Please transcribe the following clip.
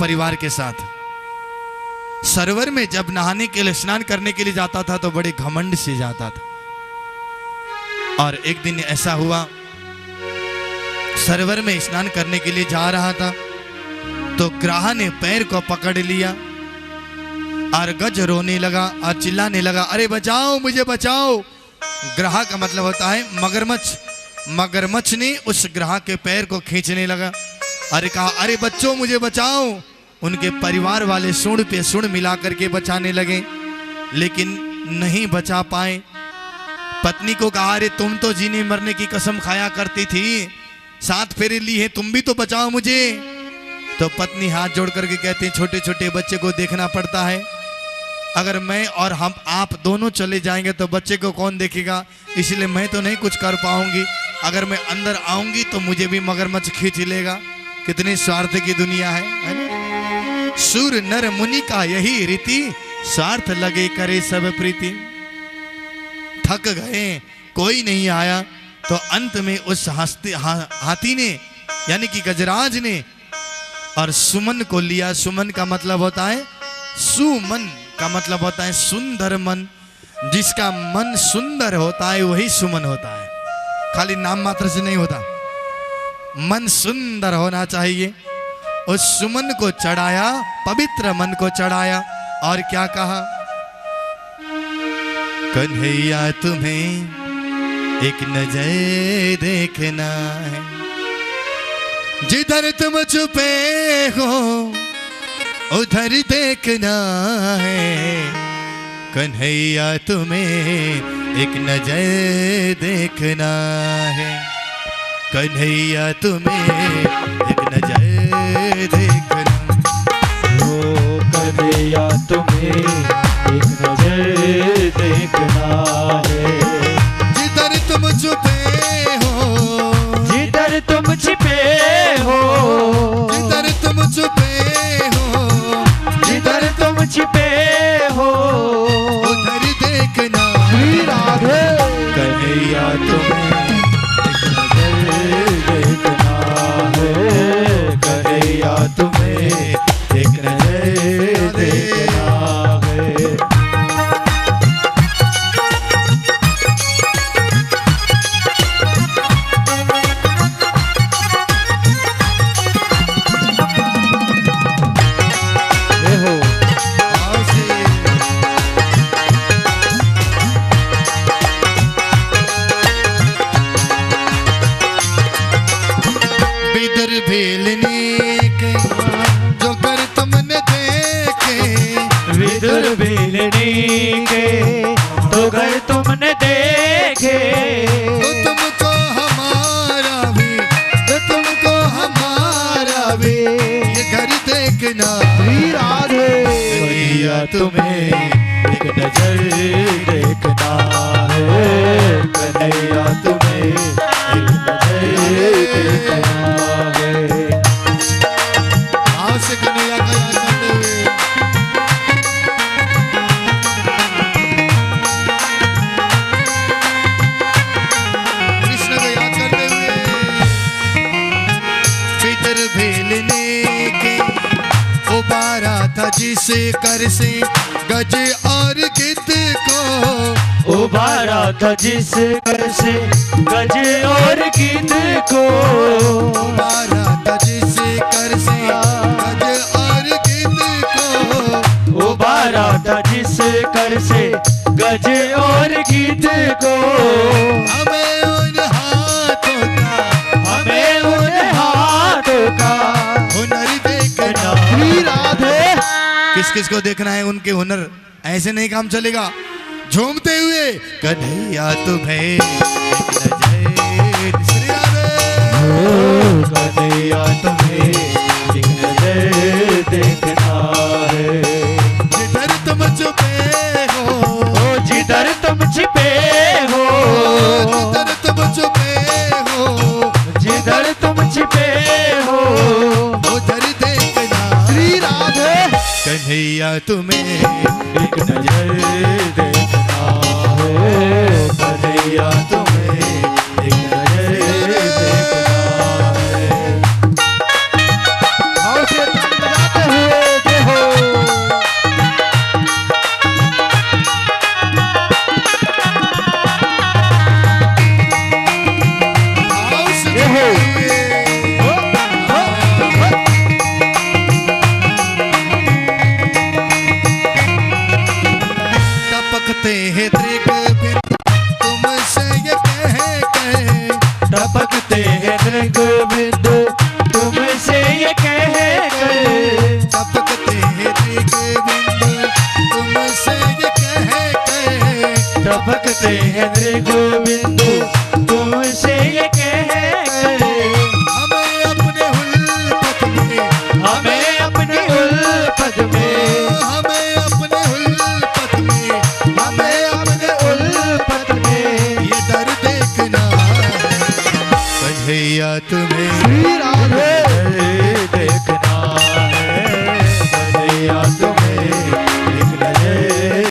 परिवार के साथ सरोवर में जब नहाने के लिए, स्नान करने के लिए जाता था तो बड़े घमंड से जाता था। और एक दिन ऐसा हुआ, सरोवर में स्नान करने के लिए जा रहा था तो ग्राह ने पैर को पकड़ लिया और गज रोने लगा और चिल्लाने लगा, अरे बचाओ, मुझे बचाओ। ग्राह का मतलब होता है मगरमच्छ। मगरमच्छ ने उस ग्राह के पैर को खींचने लगा। अरे कहा, अरे बच्चों मुझे बचाओ। उनके परिवार वाले सूंड पे सूंड मिला करके बचाने लगे, लेकिन नहीं बचा पाए। पत्नी को कहा, अरे तुम तो जीने मरने की कसम खाया करती थी, 7 फेरे ली है, तुम भी तो बचाओ मुझे। तो पत्नी हाथ जोड़ करके कहते हैं, छोटे छोटे बच्चे को देखना पड़ता है, अगर मैं और हम आप दोनों चले जाएंगे तो बच्चे को कौन देखेगा, इसलिए मैं तो नहीं कुछ कर पाऊंगी। अगर मैं अंदर आऊंगी तो मुझे भी मगरमच्छ खींच लेगा। कितनी स्वार्थ की दुनिया है ना? सुर नर मुनि का यही रीति, स्वार्थ लगे करे सब प्रीति। थक गए, कोई नहीं आया, तो अंत में उस हाथी ने यानी कि गजराज ने और सुमन को लिया। सुमन का मतलब होता है, सुमन का मतलब होता है सुंदर मन। जिसका मन सुंदर होता है वही सुमन होता है, खाली नाम मात्र से नहीं होता, मन सुंदर होना चाहिए। उस सुमन को चढ़ाया, पवित्र मन को चढ़ाया और क्या कहा, कन्हैया तुम्हें एक नजर देखना है, जिधर तुम छुपे हो उधर देखना है। कन्हैया तुम्हें एक नजर देखना है, कन्हैया तुम्हें एक नजर देखना। ओ कन्हैया तुम्हें एक नजर देखना है, जिधर तुम छुपे हो, जिधर तुम छिपे हो, जिधर तुम छुपे हो, जिधर तुम छिपे हो उधर देखना। श्री राधे। कन्हैया तुम्हें एक नजर देखना है, कन्हैया तुम्हें एक नजर देखना है। भेलने के जो कर तुमने देखे, विदुर भेलने के तो घर तुमने देखे, तो तुमको हमारा भी, तो तुमको हमारा भी ये घर देखना। श्री राधे। कन्हैया तुम्हें एक नजर देखना है, कन्हैया तुम्हें एक नजर देखना है। आओ से कन्हैया का याद करते हुए, कृष्ण को याद करते हुए, पितर भेलने के उबारा था जिस कर से गज और गिद्ध को, उबारा था जिस कर से गज और गिद्ध को, उबारा था जिस कर से गज और गिद्ध को, उबारा था जिस कर से गज और गिद्ध को। हमें उन हाथों का, हमें उन हाथों का हुनर देखना। श्री राधे। किस किस को देखना है उनके हुनर, ऐसे नहीं काम चलेगा। झूमते हुए कन्हैया तुम्हें एक नजर, श्री राधे। कन्हैया तुम्हें एक नजर देखना है, जिधर तुम छुपे हो, जिधर तुम छिपे हो, जिधर तुम छुपे हो, जिधर तुम छिपे हो उधर देखना। श्री राधे। कन्हैया तुम्हें एक नजर देखना है, कन्हैया तुम्हें एक नजर देखना है। आओ से ताली बजाते भक्ते हैं गोविंद